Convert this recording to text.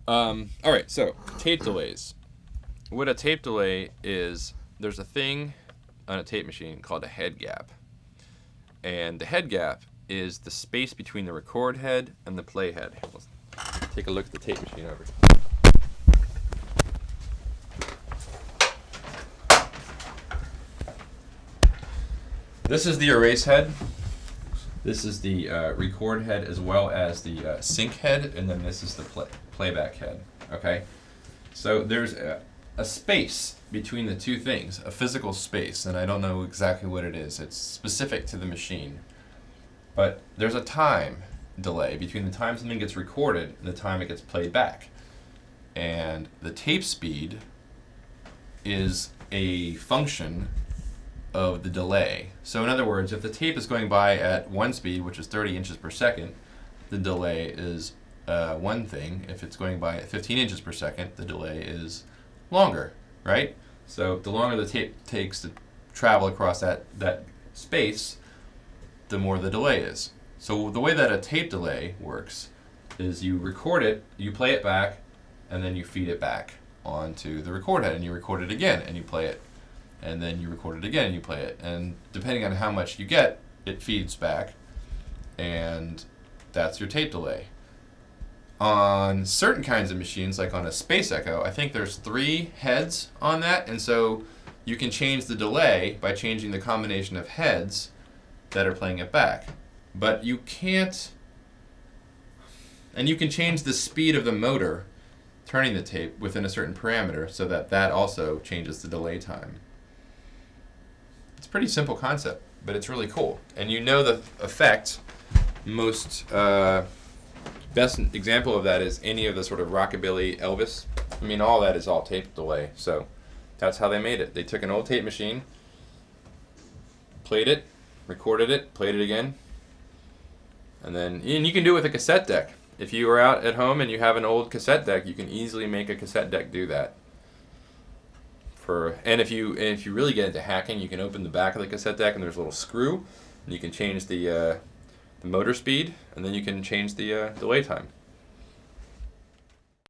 All right, so tape delays. What a tape delay is, there's a thing on a tape machine called a head gap. And the head gap is the space between the record head and the play head. Let's take a look at the tape machine over. This is the erase head. This is the record head as well as the sync head, and then this is the playback head. Okay, so there's a space between the two things, a physical space, and I don't know exactly what it is. It's specific to the machine, but there's a time delay between the time something gets recorded and the time it gets played back, and the tape speed is a function of the delay. So in other words, if the tape is going by at one speed, which is 30 inches per second, the delay is one thing. If it's going by at 15 inches per second, the delay is longer, right? So the longer the tape takes to travel across that space, the more the delay is. So the way that a tape delay works is you record it, you play it back, and then you feed it back onto the record head, and you record it again, and you play it. And then you record it again and you play it. And depending on how much you get, it feeds back. And that's your tape delay. On certain kinds of machines, like on a Space Echo, I think there's 3 heads on that. And so you can change the delay by changing the combination of heads that are playing it back. But you can't... And you can change the speed of the motor turning the tape within a certain parameter so that that also changes the delay time. It's a pretty simple concept, but it's really cool. And you know the effect, most best example of that is any of the sort of rockabilly Elvis. I mean, all that is all tape delay. So that's how they made it. They took an old tape machine, played it, recorded it, played it again, and you can do it with a cassette deck. If you are out at home and you have an old cassette deck, you can easily make a cassette deck do that. And if you really get into hacking, you can open the back of the cassette deck and there's a little screw, and you can change the motor speed, and then you can change the delay time.